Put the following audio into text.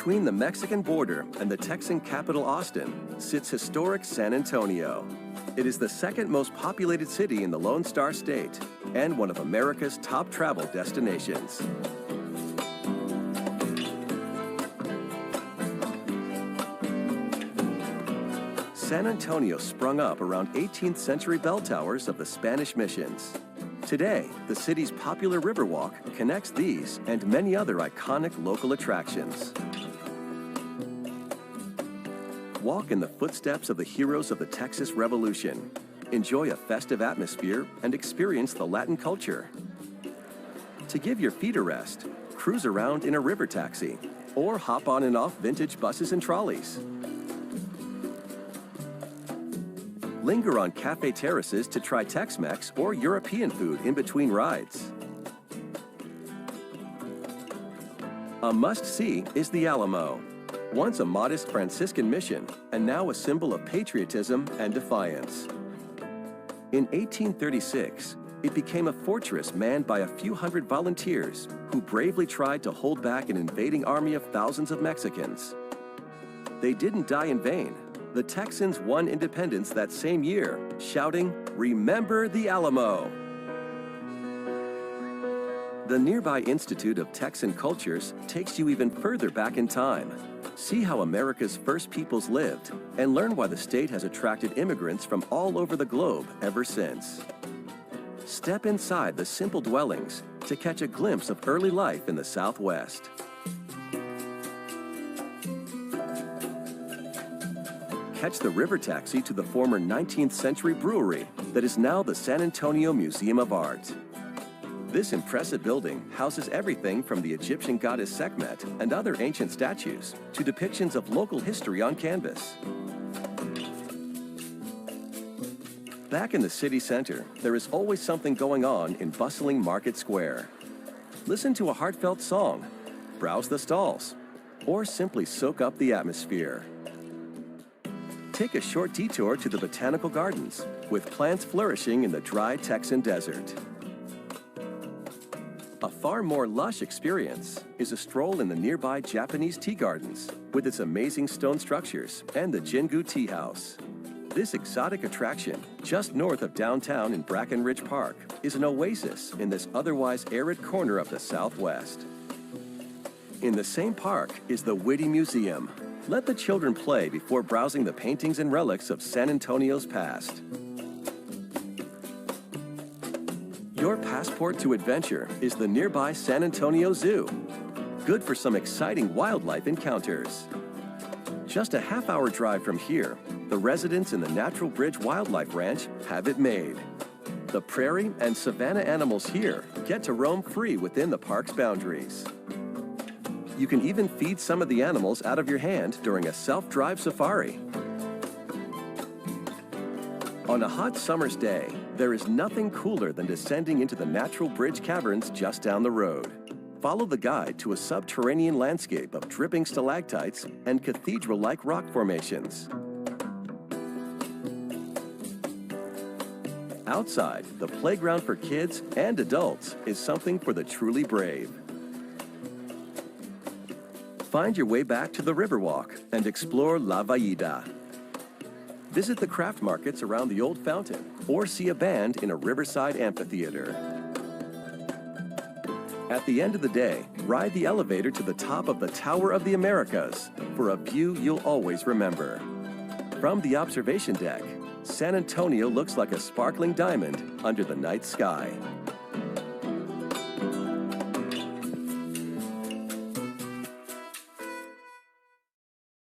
Between the Mexican border and the Texan capital Austin sits historic San Antonio. It is the second most populated city in the Lone Star State and one of America's top travel destinations. San Antonio sprung up around 18th century bell towers of the Spanish missions. Today, the city's popular Riverwalk connects these and many other iconic local attractions. Walk in the footsteps of the heroes of the Texas Revolution. Enjoy a festive atmosphere and experience the Latin culture. To give your feet a rest, cruise around in a river taxi or hop on and off vintage buses and trolleys. Linger on cafe terraces to try Tex-Mex or European food in between rides. A must-see is the Alamo, once a modest Franciscan mission and now a symbol of patriotism and defiance. In 1836, it became a fortress manned by a few hundred volunteers who bravely tried to hold back an invading army of thousands of Mexicans. They didn't die in vain. The Texans won independence that same year, shouting, "Remember the Alamo!" The nearby Institute of Texan Cultures takes you even further back in time. See how America's first peoples lived and learn why the state has attracted immigrants from all over the globe ever since. Step inside the simple dwellings to catch a glimpse of early life in the Southwest. Catch the river taxi to the former 19th century brewery that is now the San Antonio Museum of Art. This impressive building houses everything from the Egyptian goddess Sekhmet and other ancient statues to depictions of local history on canvas. Back in the city center, there is always something going on in bustling Market Square. Listen to a heartfelt song, browse the stalls, or simply soak up the atmosphere. Take a short detour to the Botanical Gardens, with plants flourishing in the dry Texan desert. A far more lush experience is a stroll in the nearby Japanese tea gardens, with its amazing stone structures and the Jingu Tea House. This exotic attraction, just north of downtown in Brackenridge Park, is an oasis in this otherwise arid corner of the Southwest. In the same park is the Whitty Museum. Let the children play before browsing the paintings and relics of San Antonio's past. Your passport to adventure is the nearby San Antonio Zoo. Good for some exciting wildlife encounters. Just a half-hour drive from here, the residents in the Natural Bridge Wildlife Ranch have it made. The prairie and savanna animals here get to roam free within the park's boundaries. You can even feed some of the animals out of your hand during a self-drive safari. On a hot summer's day, there is nothing cooler than descending into the Natural Bridge Caverns just down the road. Follow the guide to a subterranean landscape of dripping stalactites and cathedral-like rock formations. Outside, the playground for kids and adults is something for the truly brave. Find your way back to the Riverwalk and explore La Vallida. Visit the craft markets around the old fountain or see a band in a riverside amphitheater. At the end of the day, ride the elevator to the top of the Tower of the Americas for a view you'll always remember. From the observation deck, San Antonio looks like a sparkling diamond under the night sky.